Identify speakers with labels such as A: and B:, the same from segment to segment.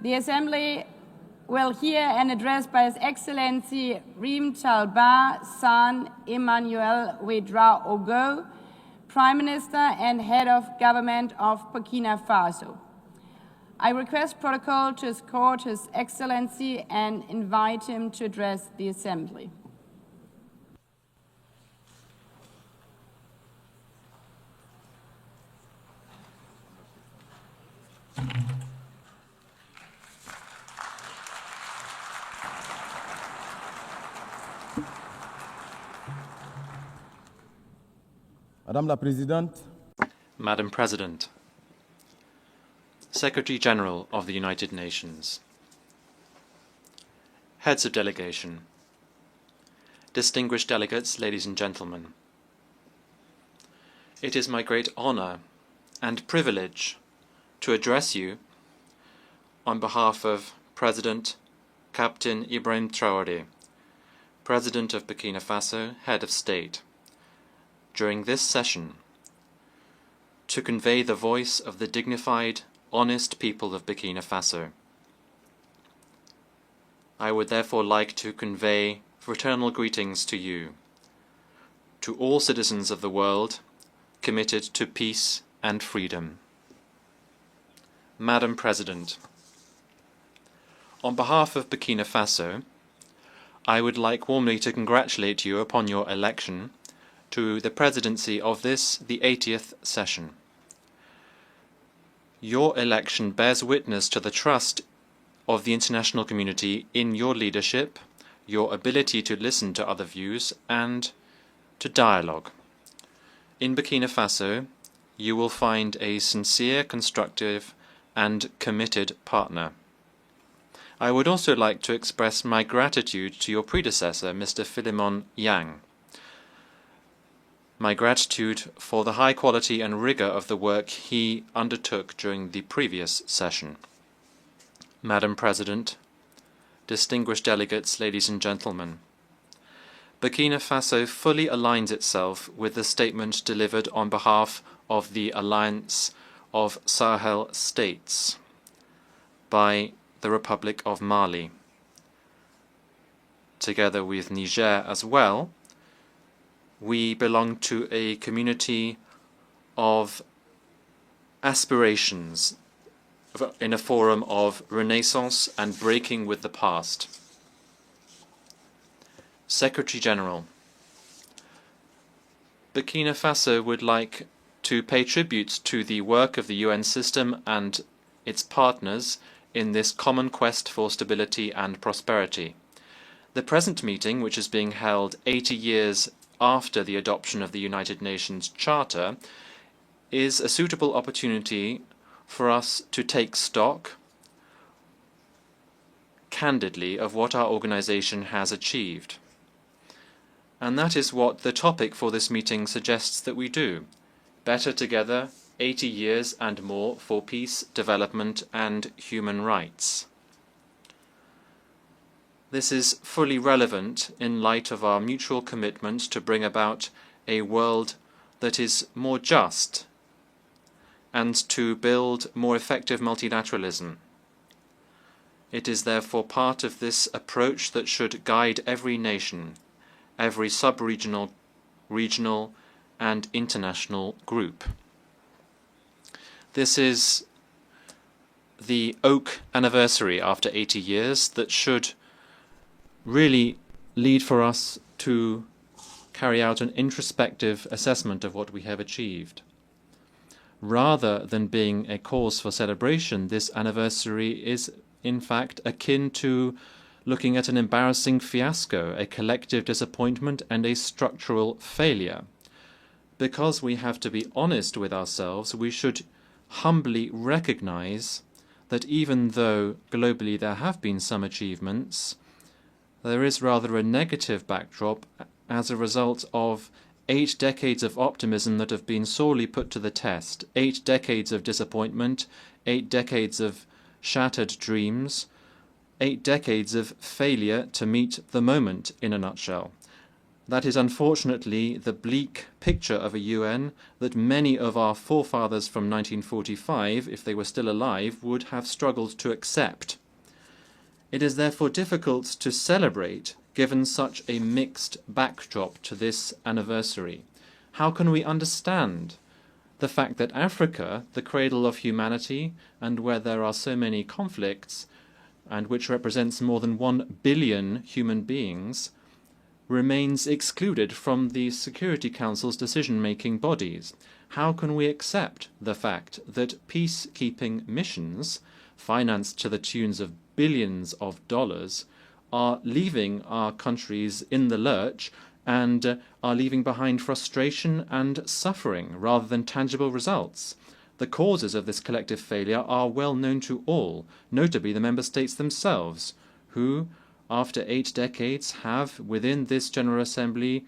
A: The Assembly will hear an address by His Excellency Rimtalba, son Emmanuel Ouedraogo, Prime Minister and Head of Government of Burkina Faso. I request protocol to escort His Excellency and invite him to address the Assembly.
B: Madame la Présidente,
C: Madam President, Secretary General of the United Nations, Heads of Delegation, distinguished delegates, ladies and gentlemen, it is my great honor and privilege to address you on behalf of President Captain Ibrahim Traoré, President of Burkina Faso, Head of State, during this session, to convey the voice of the dignified, honest people of Burkina Faso. I would therefore like to convey fraternal greetings to you, to all citizens of the world committed to peace and freedom. Madam President, on behalf of Burkina Faso, I would like warmly to congratulate you upon your election to the presidency of this, the 80th session. Your election bears witness to the trust of the international community in your leadership, your ability to listen to other views, and to dialogue. In Burkina Faso, you will find a sincere, constructive, and committed partner. I would also like to express my gratitude to your predecessor, Mr. Philemon Yang. My gratitude for the high quality and rigor of the work he undertook during the previous session. Madam President, distinguished delegates, ladies and gentlemen, Burkina Faso fully aligns itself with the statement delivered on behalf of the Alliance of Sahel States by the Republic of Mali, together with Niger as well. We belong to a community of aspirations in a forum of renaissance and breaking with the past. Secretary General, Burkina Faso would like to pay tribute to the work of the UN system and its partners in this common quest for stability and prosperity. The present meeting, which is being held 80 years after the adoption of the United Nations Charter, is a suitable opportunity for us to take stock candidly of what our organization has achieved. And that is what the topic for this meeting suggests that we do. Better together, 80 years and more for peace, development, and human rights. This is fully relevant in light of our mutual commitment to bring about a world that is more just and to build more effective multilateralism. It is therefore part of this approach that should guide every nation, every sub-regional, regional, and international group. This is the oak anniversary after 80 years that should really lead for us to carry out an introspective assessment of what we have achieved. Rather than being a cause for celebration, this anniversary is in fact akin to looking at an embarrassing fiasco, a collective disappointment, and a structural failure. Because we have to be honest with ourselves, we should humbly recognize that even though globally there have been some achievements, there is rather a negative backdrop as a result of 8 decades of optimism that have been sorely put to the test, 8 decades of disappointment, 8 decades of shattered dreams, 8 decades of failure to meet the moment, in a nutshell. That is unfortunately the bleak picture of a UN that many of our forefathers from 1945, if they were still alive, would have struggled to accept. It is therefore difficult to celebrate given such a mixed backdrop to this anniversary. How can we understand the fact that Africa, the cradle of humanity, and where there are so many conflicts, and which represents more than 1 billion human beings, remains excluded from the Security Council's decision-making bodies? How can we accept the fact that peacekeeping missions, financed to the tunes of billions of dollars, are leaving our countries in the lurch and are leaving behind frustration and suffering rather than tangible results? The causes of this collective failure are well known to all, notably the member states themselves, who, after 8 decades, have, within this General Assembly,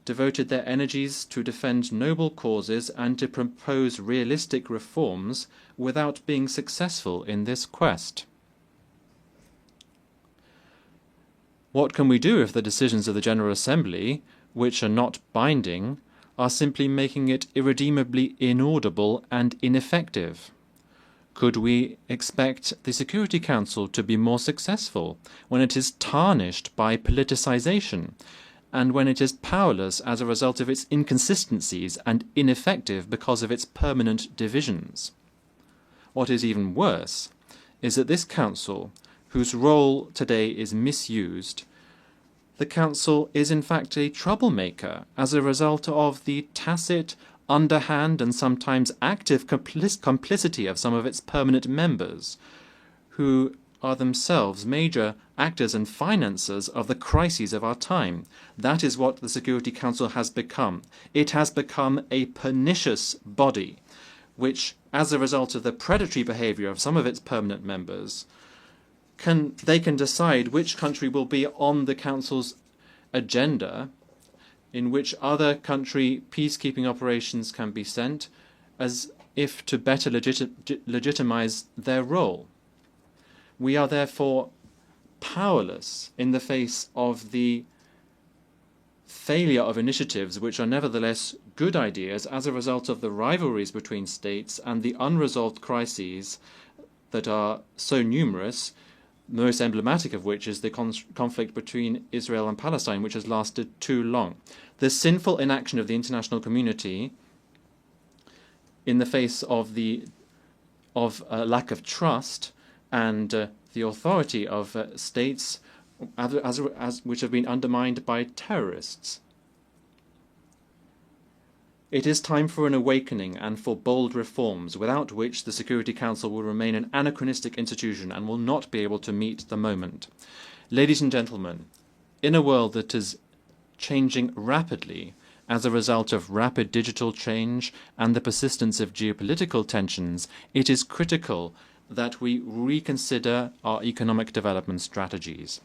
C: devoted their energies to defend noble causes and to propose realistic reforms without being successful in this quest. What can we do if the decisions of the General Assembly, which are not binding, are simply making it irredeemably inaudible and ineffective? Could we expect the Security Council to be more successful when it is tarnished by politicization and when it is powerless as a result of its inconsistencies and ineffective because of its permanent divisions? What is even worse is that this Council, whose role today is misused, the Council is in fact a troublemaker as a result of the tacit, underhand and sometimes active complicity of some of its permanent members, who are themselves major actors and financiers of the crises of our time. That is what the Security Council has become. It has become a pernicious body, which, as a result of the predatory behavior of some of its permanent members, they can decide which country will be on the Council's agenda, in which other country peacekeeping operations can be sent, as if to better legitimize their role. We are therefore powerless in the face of the failure of initiatives which are nevertheless good ideas as a result of the rivalries between states and the unresolved crises that are so numerous, the most emblematic of which is the conflict between Israel and Palestine, which has lasted too long. The sinful inaction of the international community in the face of lack of trust and the authority of states which have been undermined by terrorists. It is time for an awakening and for bold reforms, without which the Security Council will remain an anachronistic institution and will not be able to meet the moment. Ladies and gentlemen, in a world that is changing rapidly as a result of rapid digital change and the persistence of geopolitical tensions, it is critical that we reconsider our economic development strategies.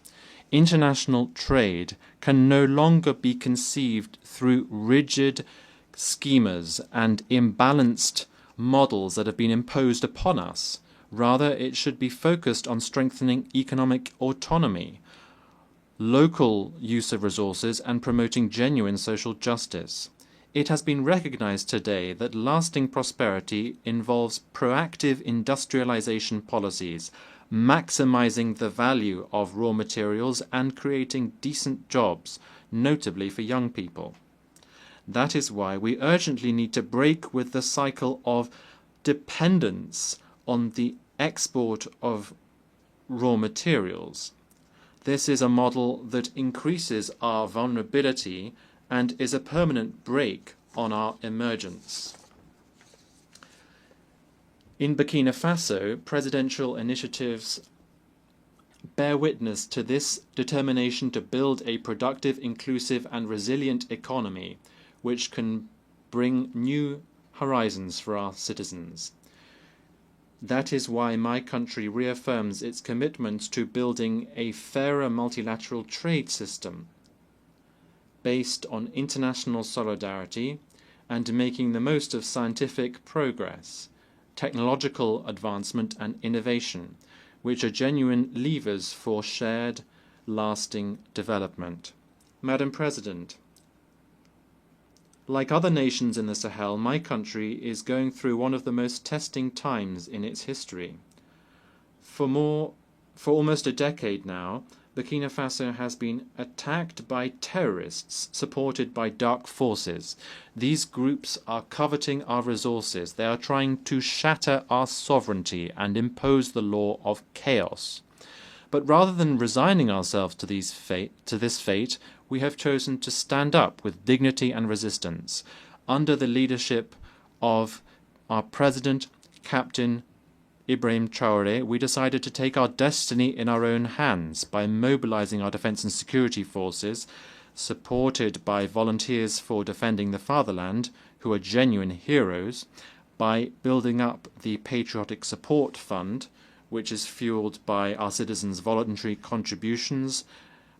C: International trade can no longer be conceived through rigid schemas and imbalanced models that have been imposed upon us. Rather, it should be focused on strengthening economic autonomy, local use of resources, and promoting genuine social justice. It has been recognized today that lasting prosperity involves proactive industrialization policies, maximizing the value of raw materials and creating decent jobs, notably for young people. That is why we urgently need to break with the cycle of dependence on the export of raw materials. This is a model that increases our vulnerability and is a permanent brake on our emergence. In Burkina Faso, presidential initiatives bear witness to this determination to build a productive, inclusive, and resilient economy which can bring new horizons for our citizens. That is why my country reaffirms its commitment to building a fairer multilateral trade system based on international solidarity and making the most of scientific progress, technological advancement and innovation, which are genuine levers for shared, lasting development. Madam President, Like other nations in the Sahel, my country is going through one of the most testing times in its history. For almost a decade now, Burkina Faso has been attacked by terrorists supported by dark forces. These groups are coveting our resources. They are trying to shatter our sovereignty and impose the law of chaos. But rather than resigning ourselves to this fate, we have chosen to stand up with dignity and resistance under the leadership of our President, Captain Ibrahim Traoré. We decided to take our destiny in our own hands by mobilizing our defense and security forces, supported by volunteers for defending the fatherland, who are genuine heroes, by building up the Patriotic Support Fund, which is fueled by our citizens' voluntary contributions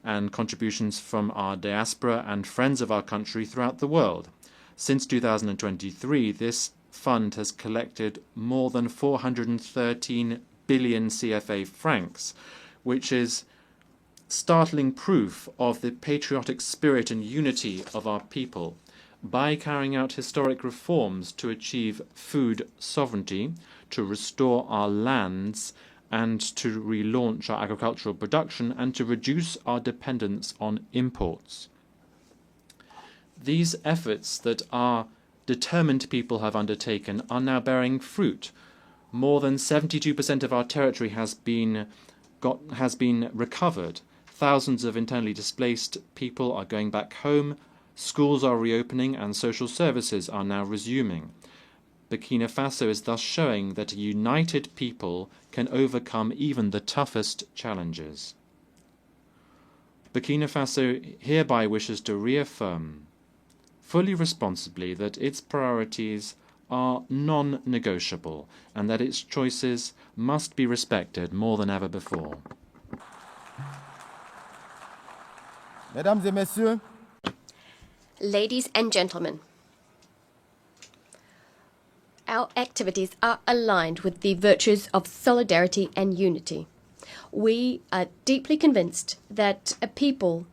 C: and contributions from our diaspora and friends of our country throughout the world. Since 2023, this fund has collected more than 413 billion CFA francs, which is startling proof of the patriotic spirit and unity of our people. By carrying out historic reforms to achieve food sovereignty, to restore our lands, and to relaunch our agricultural production, and to reduce our dependence on imports. These efforts that our determined people have undertaken are now bearing fruit. More than 72% of our territory has been recovered. Thousands of internally displaced people are going back home. Schools are reopening and social services are now resuming. Burkina Faso is thus showing that a united people can overcome even the toughest challenges. Burkina Faso hereby wishes to reaffirm fully responsibly that its priorities are non-negotiable and that its choices must be respected more than ever before.
B: Mesdames et messieurs,
D: ladies and gentlemen, our activities are aligned with the virtues of solidarity and unity. We are deeply convinced that a people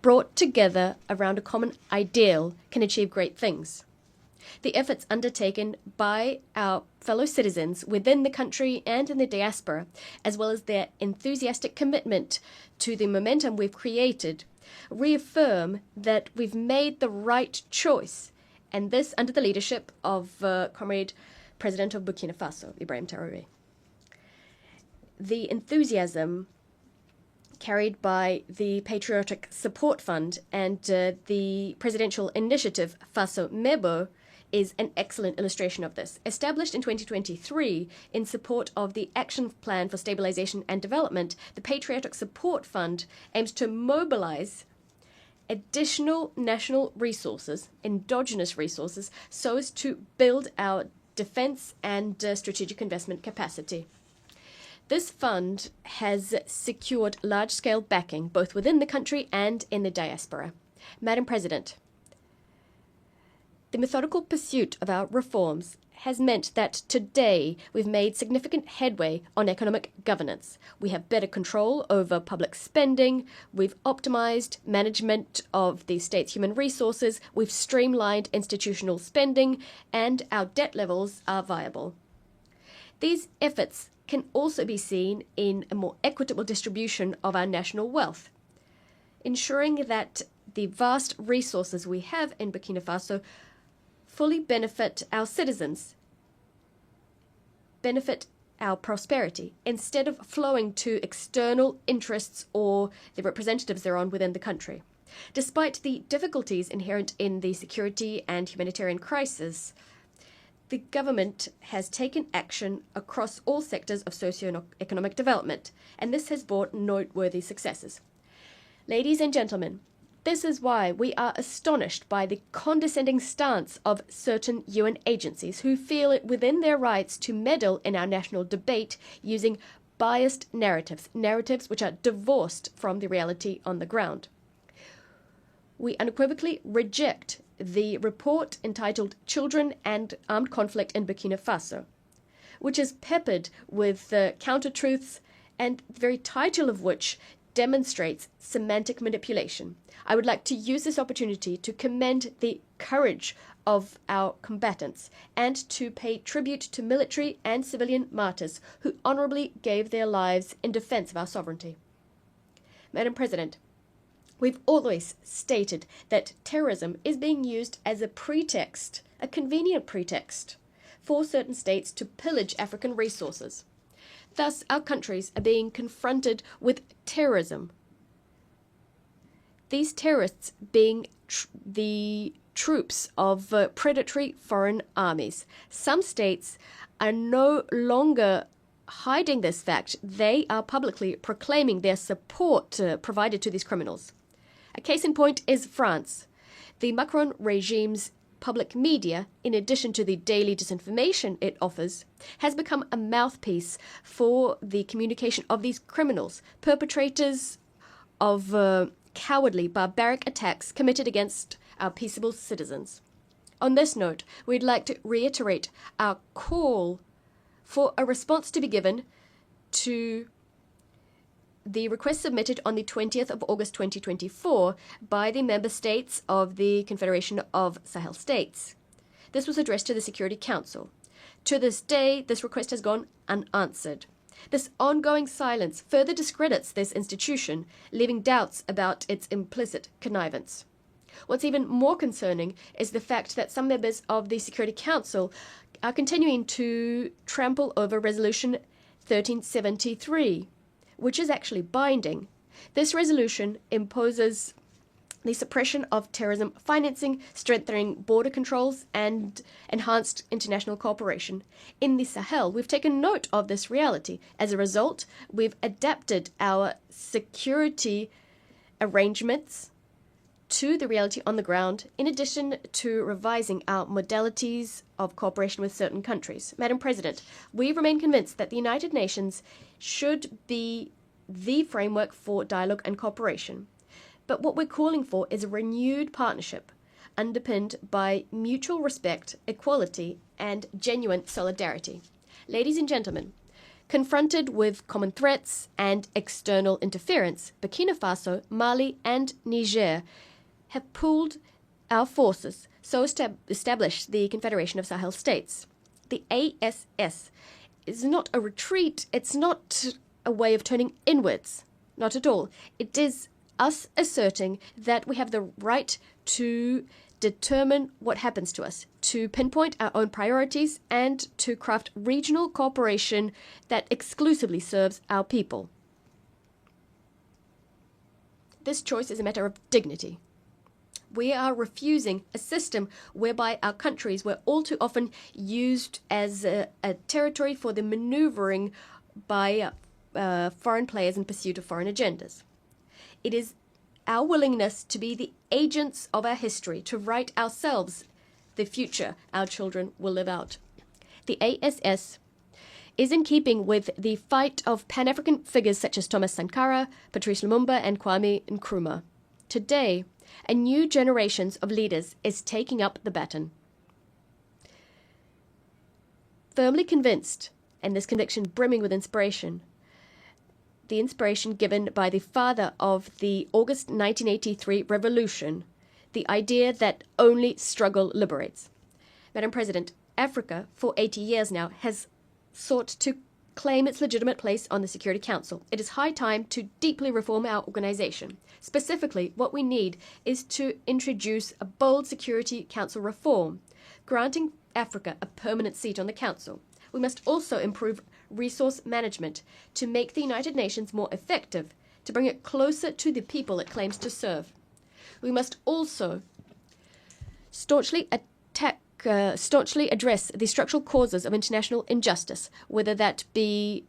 D: brought together around a common ideal can achieve great things. The efforts undertaken by our fellow citizens within the country and in the diaspora, as well as their enthusiastic commitment to the momentum we've created, reaffirm that we've made the right choice, and this under the leadership of Comrade President of Burkina Faso, Ibrahim Traoré. The enthusiasm carried by the Patriotic Support Fund and the presidential initiative Faso Mebo is an excellent illustration of this. Established in 2023 in support of the Action Plan for Stabilization and Development, the Patriotic Support Fund aims to mobilize additional national resources, endogenous resources, so as to build our defense and strategic investment capacity. This fund has secured large-scale backing both within the country and in the diaspora. Madam President, the methodical pursuit of our reforms has meant that today we've made significant headway on economic governance. We have better control over public spending, we've optimized management of the state's human resources, we've streamlined institutional spending, and our debt levels are viable. These efforts can also be seen in a more equitable distribution of our national wealth, ensuring that the vast resources we have in Burkina Faso fully benefit our citizens, benefit our prosperity, instead of flowing to external interests or the representatives thereon within the country. Despite the difficulties inherent in the security and humanitarian crisis, the government has taken action across all sectors of socio-economic development, and this has brought noteworthy successes. Ladies and gentlemen, this is why we are astonished by the condescending stance of certain UN agencies who feel it within their rights to meddle in our national debate using biased narratives which are divorced from the reality on the ground. We unequivocally reject the report entitled Children and Armed Conflict in Burkina Faso, which is peppered with counter-truths and the very title of which demonstrates semantic manipulation. I would like to use this opportunity to commend the courage of our combatants and to pay tribute to military and civilian martyrs who honorably gave their lives in defense of our sovereignty. Madam President, we've always stated that terrorism is being used as a pretext, a convenient pretext, for certain states to pillage African resources. Thus, our countries are being confronted with terrorism. These terrorists being the troops of predatory foreign armies. Some states are no longer hiding this fact. They are publicly proclaiming their support provided to these criminals. A case in point is France. The Macron regime's public media, in addition to the daily disinformation it offers, has become a mouthpiece for the communication of these criminals, perpetrators of cowardly, barbaric attacks committed against our peaceable citizens. On this note, we'd like to reiterate our call for a response to be given to the request submitted on the 20th of August 2024 by the member states of the Confederation of Sahel States. This was addressed to the Security Council. To this day, this request has gone unanswered. This ongoing silence further discredits this institution, leaving doubts about its implicit connivance. What's even more concerning is the fact that some members of the Security Council are continuing to trample over Resolution 1373, which is actually binding. This resolution imposes the suppression of terrorism financing, strengthening border controls, and enhanced international cooperation. In the Sahel, we've taken note of this reality. As a result, we've adapted our security arrangements to the reality on the ground, in addition to revising our modalities of cooperation with certain countries. Madam President, we remain convinced that the United Nations should be the framework for dialogue and cooperation. But what we're calling for is a renewed partnership underpinned by mutual respect, equality, and genuine solidarity. Ladies and gentlemen, confronted with common threats and external interference, Burkina Faso, Mali, and Niger have pooled our forces so as to establish the Confederation of Sahel States. The ASS is not a retreat, it's not a way of turning inwards, not at all. It is us asserting that we have the right to determine what happens to us, to pinpoint our own priorities, and to craft regional cooperation that exclusively serves our people. This choice is a matter of dignity. We are refusing a system whereby our countries were all too often used as a territory for the maneuvering by foreign players in pursuit of foreign agendas. It is our willingness to be the agents of our history, to write ourselves the future our children will live out. The ASS is in keeping with the fight of Pan-African figures such as Thomas Sankara, Patrice Lumumba, and Kwame Nkrumah. Today, a new generation of leaders is taking up the baton. Firmly convinced, and this conviction brimming with inspiration, the inspiration given by the father of the August 1983 revolution, the idea that only struggle liberates. Madam President, Africa, for 80 years now, has sought to claim its legitimate place on the Security Council. It is high time to deeply reform our organization. Specifically, what we need is to introduce a bold Security Council reform, granting Africa a permanent seat on the Council. We must also improve resource management to make the United Nations more effective, to bring it closer to the people it claims to serve. We must also staunchly address the structural causes of international injustice, whether that be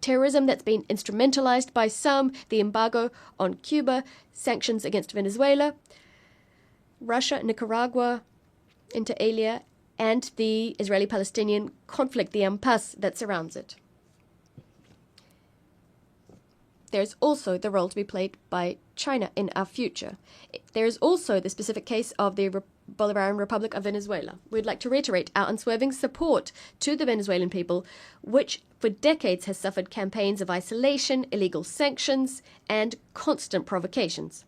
D: terrorism that's been instrumentalized by some, the embargo on Cuba, sanctions against Venezuela, Russia, Nicaragua, inter alia, and the Israeli-Palestinian conflict, the impasse that surrounds it. There's also the role to be played by China in our future. There is also the specific case of the Bolivarian Republic of Venezuela. We'd like to reiterate our unswerving support to the Venezuelan people, which for decades has suffered campaigns of isolation, illegal sanctions, and constant provocations.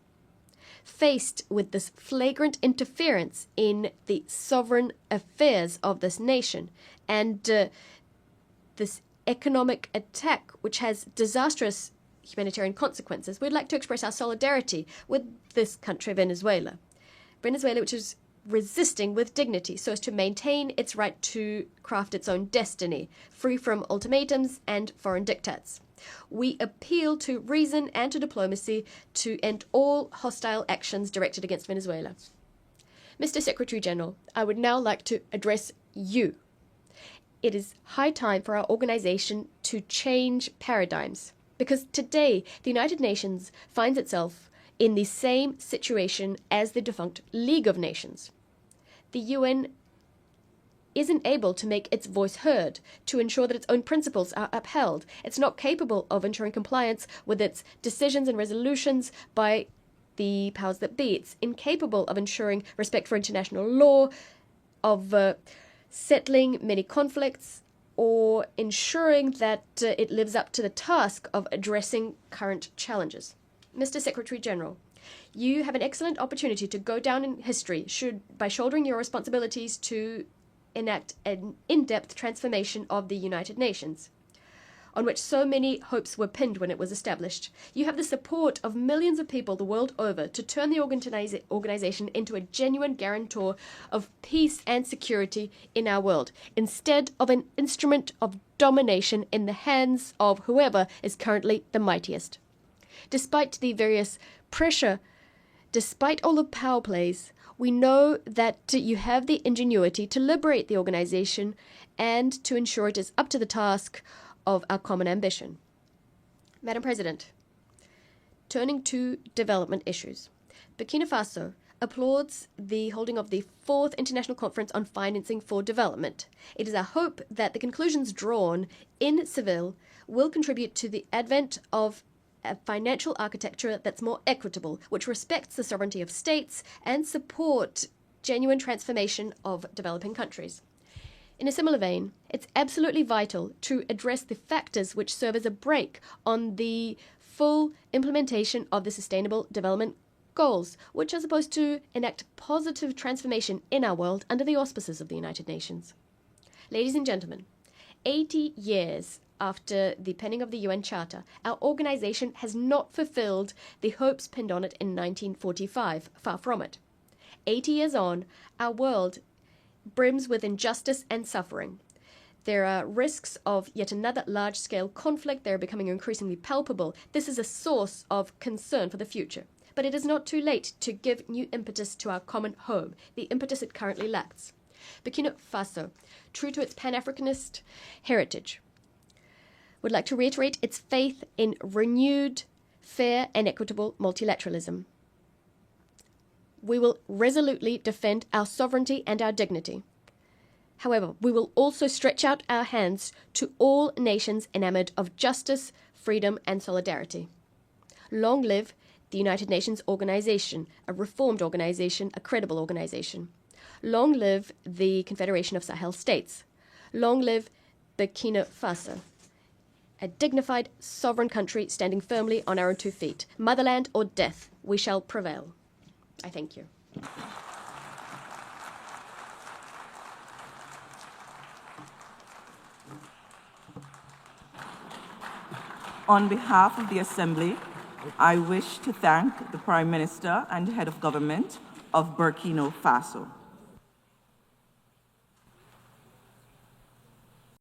D: Faced with this flagrant interference in the sovereign affairs of this nation and this economic attack, which has disastrous humanitarian consequences, we'd like to express our solidarity with this country, Venezuela. Venezuela, which is resisting with dignity so as to maintain its right to craft its own destiny, free from ultimatums and foreign diktats. We appeal to reason and to diplomacy to end all hostile actions directed against Venezuela. Mr. Secretary General, I would now like to address you. It is high time for our organization to change paradigms, because today the United Nations finds itself in the same situation as the defunct League of Nations. The UN isn't able to make its voice heard, to ensure that its own principles are upheld. It's not capable of ensuring compliance with its decisions and resolutions by the powers that be. It's incapable of ensuring respect for international law, of settling many conflicts, or ensuring that it lives up to the task of addressing current challenges. Mr. Secretary General, you have an excellent opportunity to go down in history by shouldering your responsibilities to enact an in-depth transformation of the United Nations, on which so many hopes were pinned when it was established. You have the support of millions of people the world over to turn the organization into a genuine guarantor of peace and security in our world, instead of an instrument of domination in the hands of whoever is currently the mightiest. Despite the various pressure, despite all the power plays, we know that you have the ingenuity to liberate the organization and to ensure it is up to the task of our common ambition. Madam President, turning to development issues, Burkina Faso applauds the holding of the 4th International Conference on Financing for Development. It is our hope that the conclusions drawn in Seville will contribute to the advent of a financial architecture that's more equitable, which respects the sovereignty of states and support genuine transformation of developing countries. In a similar vein, it's absolutely vital to address the factors which serve as a brake on the full implementation of the Sustainable Development Goals, which are supposed to enact positive transformation in our world under the auspices of the United Nations. Ladies and gentlemen, 80 years after the penning of the UN Charter, our organization has not fulfilled the hopes pinned on it in 1945, far from it. 80 years on, our world brims with injustice and suffering. There are risks of yet another large-scale conflict. They are becoming increasingly palpable. This is a source of concern for the future. But it is not too late to give new impetus to our common home, the impetus it currently lacks. Burkina Faso, true to its Pan-Africanist heritage, would like to reiterate its faith in renewed, fair and equitable multilateralism. We will resolutely defend our sovereignty and our dignity. However, we will also stretch out our hands to all nations enamored of justice, freedom and solidarity. Long live the United Nations organization, a reformed organization, a credible organization. Long live the Confederation of Sahel States. Long live Burkina Faso, a dignified, sovereign country standing firmly on our own 2 feet. Motherland or death, we shall prevail. I thank you.
E: On behalf of the Assembly, I wish to thank the Prime Minister and Head of Government of Burkina Faso.